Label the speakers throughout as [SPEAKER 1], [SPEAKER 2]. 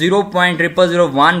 [SPEAKER 1] 0.0001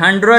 [SPEAKER 1] 100